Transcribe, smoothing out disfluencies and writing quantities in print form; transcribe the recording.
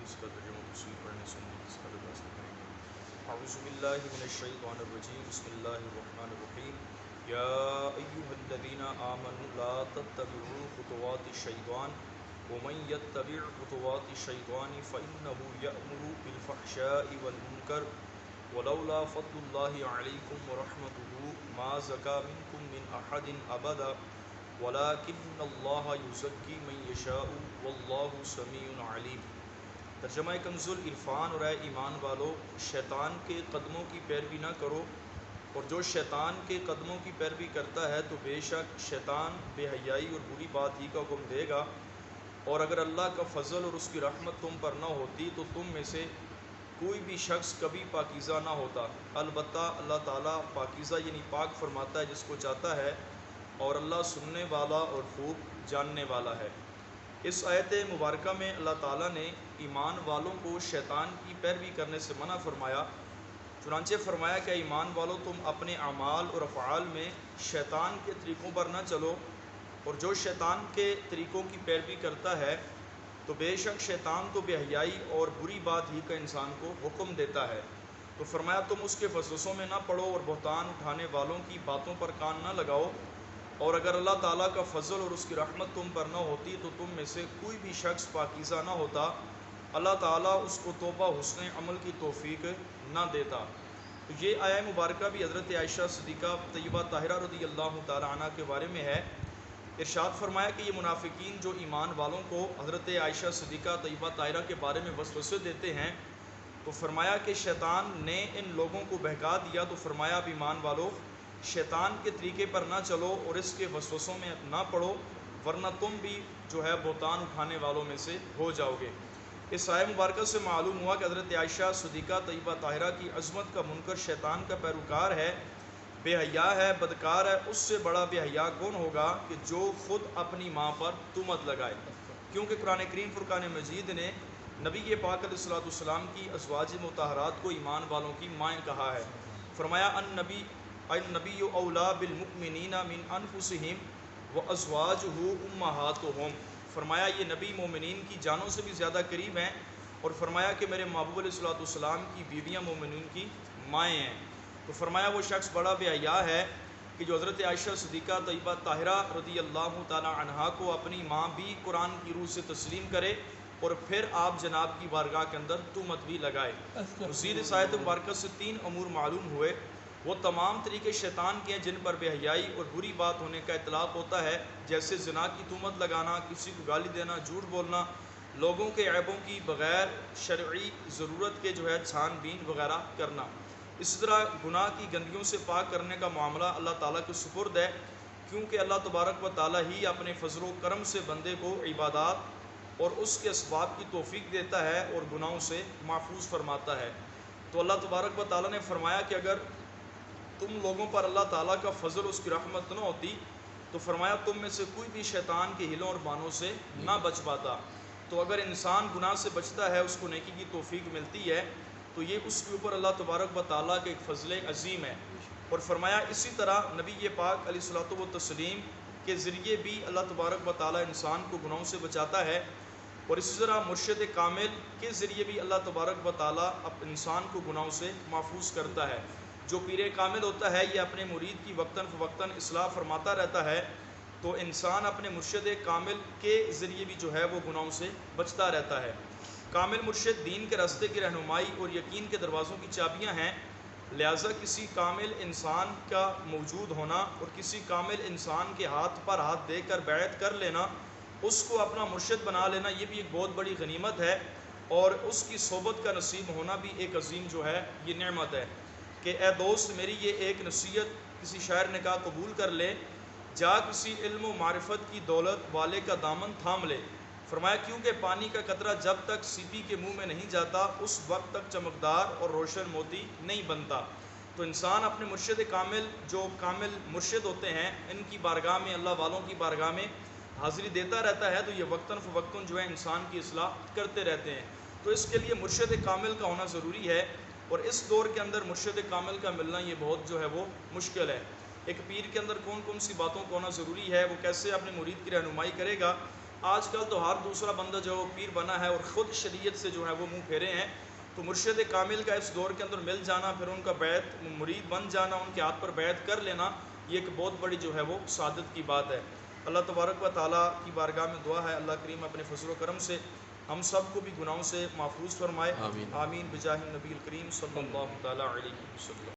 اس کا ترجمہ تفسیر پڑھنے سننے کی سعادت حاصل کریں گے۔ اعوذ باللہ من الشیطان الرجیم، بسم اللہ الرحمن الرحیم۔ یا ایہا الذین آمنوا لا تتبعوا خطوات الشیطان ومن یتبع خطوات الشیطان فإنہ یأمر بالفحشاء والمنکر ولولا فضل اللہ علیکم ورحمتہ ما زکا منکم من احد ابدا ولکن اللہ یزکی من یشاء واللہ سمیع علیم۔ ترجمہ کنز العرفان، اور اے ایمان والو، شیطان کے قدموں کی پیروی نہ کرو، اور جو شیطان کے قدموں کی پیروی کرتا ہے تو بے شک شیطان بے حیائی اور بری بات ہی کا حکم دے گا، اور اگر اللہ کا فضل اور اس کی رحمت تم پر نہ ہوتی تو تم میں سے کوئی بھی شخص کبھی پاکیزہ نہ ہوتا۔ البتہ اللہ تعالیٰ پاکیزہ یعنی پاک فرماتا ہے جس کو چاہتا ہے، اور اللہ سننے والا اور خوب جاننے والا ہے۔ اس آیت مبارکہ میں اللہ تعالیٰ نے ایمان والوں کو شیطان کی پیروی کرنے سے منع فرمایا، چنانچہ فرمایا کہ ایمان والوں تم اپنے اعمال اور افعال میں شیطان کے طریقوں پر نہ چلو، اور جو شیطان کے طریقوں کی پیروی کرتا ہے تو بے شک شیطان تو بے حیائی اور بری بات ہی کا انسان کو حکم دیتا ہے۔ تو فرمایا تم اس کے وسوسوں میں نہ پڑو اور بہتان اٹھانے والوں کی باتوں پر کان نہ لگاؤ، اور اگر اللہ تعالیٰ کا فضل اور اس کی رحمت تم پر نہ ہوتی تو تم میں سے کوئی بھی شخص پاکیزہ نہ ہوتا، اللہ تعالیٰ اس کو توبہ حسن عمل کی توفیق نہ دیتا۔ تو یہ آیہ مبارکہ بھی حضرت عائشہ صدیقہ طیبہ طاہرہ رضی اللہ تعالیٰ عنہ کے بارے میں ہے۔ ارشاد فرمایا کہ یہ منافقین جو ایمان والوں کو حضرت عائشہ صدیقہ طیبہ طاہرہ کے بارے میں وسوسے دیتے ہیں، تو فرمایا کہ شیطان نے ان لوگوں کو بہکا دیا، تو فرمایا اب ایمان والو شیطان کے طریقے پر نہ چلو اور اس کے وسوسوں میں نہ پڑو، ورنہ تم بھی جو ہے بہتان اٹھانے والوں میں سے ہو جاؤ گے۔ اس آیہ مبارکہ سے معلوم ہوا کہ حضرت عائشہ صدیقہ طیبہ طاہرہ کی عظمت کا منکر شیطان کا پیروکار ہے، بے حیا ہے، بدکار ہے۔ اس سے بڑا بے حیا کون ہوگا کہ جو خود اپنی ماں پر تہمت لگائے، کیونکہ قرآن کریم فرقان مجید نے نبی پاک علیہ الصلوۃ والسلام کی ازواج مطہرات کو ایمان والوں کی مائیں کہا ہے۔ فرمایا النبی اولا بالمؤمنین من انفسہم وازواجہ امہاتہم، فرمایا یہ نبی مومنین کی جانوں سے بھی زیادہ قریب ہیں، اور فرمایا کہ میرے محبوب علیہ الصلوۃ والسلام کی بیویاں مومنین کی مائیں ہیں۔ تو فرمایا وہ شخص بڑا بے حیا ہے کہ جو حضرت عائشہ صدیقہ طیبہ طاہرہ رضی اللہ تعالی عنہا کو اپنی ماں بھی قرآن کی روح سے تسلیم کرے اور پھر آپ جناب کی بارگاہ کے اندر تہمت بھی لگائے۔ مزید اس آیت مبارکہ سے تین امور معلوم ہوئے۔ وہ تمام طریقے شیطان کے ہیں جن پر بے حیائی اور بری بات ہونے کا اطلاق ہوتا ہے، جیسے زنا کی تہمت لگانا، کسی کو گالی دینا، جھوٹ بولنا، لوگوں کے عیبوں کی بغیر شرعی ضرورت کے جو ہے چھان بین وغیرہ کرنا۔ اسی طرح گناہ کی گندگیوں سے پاک کرنے کا معاملہ اللہ تعالیٰ کے سپرد ہے، کیونکہ اللہ تبارک و تعالیٰ ہی اپنے فضل و کرم سے بندے کو عبادات اور اس کے اسباب کی توفیق دیتا ہے اور گناہوں سے محفوظ فرماتا ہے۔ تو اللہ تبارک و تعالیٰ نے فرمایا کہ اگر تم لوگوں پر اللہ تعالیٰ کا فضل اس کی رحمت نہ ہوتی تو فرمایا تم میں سے کوئی بھی شیطان کے ہیلوں اور بانوں سے نہ بچ پاتا۔ تو اگر انسان گناہ سے بچتا ہے، اس کو نیکی کی توفیق ملتی ہے، تو یہ اس کے اوپر اللہ تبارک و تعالیٰ کے ایک فضل عظیم ہے۔ اور فرمایا اسی طرح نبی پاک علیہ الصلوۃ والتسلیم کے ذریعے بھی اللہ تبارک و تعالیٰ انسان کو گناہوں سے بچاتا ہے، اور اسی طرح مرشد کامل کے ذریعے بھی اللہ تبارک و تعالیٰ انسان کو گناہوں سے محفوظ کرتا ہے۔ جو پیر کامل ہوتا ہے یہ اپنے مرید کی وقتاً فوقتاً اصلاح فرماتا رہتا ہے، تو انسان اپنے مرشد کامل کے ذریعے بھی جو ہے وہ گناہوں سے بچتا رہتا ہے۔ کامل مرشد دین کے راستے کی رہنمائی اور یقین کے دروازوں کی چابیاں ہیں، لہٰذا کسی کامل انسان کا موجود ہونا اور کسی کامل انسان کے ہاتھ پر ہاتھ دے کر بیعت کر لینا، اس کو اپنا مرشد بنا لینا، یہ بھی ایک بہت بڑی غنیمت ہے، اور اس کی صحبت کا نصیب ہونا بھی ایک عظیم جو ہے یہ نعمت ہے۔ کہ اے دوست میری یہ ایک نصیحت کسی شاعر نے کہا قبول کر لے، جا کسی علم و معرفت کی دولت والے کا دامن تھام لے۔ فرمایا کیونکہ پانی کا قطرہ جب تک سیپی کے منہ میں نہیں جاتا اس وقت تک چمکدار اور روشن موتی نہیں بنتا۔ تو انسان اپنے مرشد کامل، جو کامل مرشد ہوتے ہیں، ان کی بارگاہ میں، اللہ والوں کی بارگاہ میں حاضری دیتا رہتا ہے، تو یہ وقتاً فوقتاً جو ہے انسان کی اصلاح کرتے رہتے ہیں۔ تو اس کے لیے مرشد کامل کا ہونا ضروری ہے، اور اس دور کے اندر مرشد کامل کا ملنا یہ بہت جو ہے وہ مشکل ہے۔ ایک پیر کے اندر کون کون سی باتوں کو ہونا ضروری ہے، وہ کیسے اپنے مرید کی رہنمائی کرے گا، آج کل تو ہر دوسرا بندہ جو پیر بنا ہے اور خود شریعت سے جو ہے وہ منہ پھیرے ہیں. تو مرشد کامل کا اس دور کے اندر مل جانا، پھر ان کا بیعت مرید بن جانا، ان کے ہاتھ پر بیعت کر لینا، یہ ایک بہت بڑی جو ہے وہ سعادت کی بات ہے. اللہ تبارک و تعالیٰ کی بارگاہ میں دعا ہے اللہ کریم اپنے فضل و کرم سے ہم سب کو بھی گناہوں سے محفوظ فرمائے. آمین. آمین بجاہ النبی الکریم صلی اللہ تعالیٰ علیہ وسلم.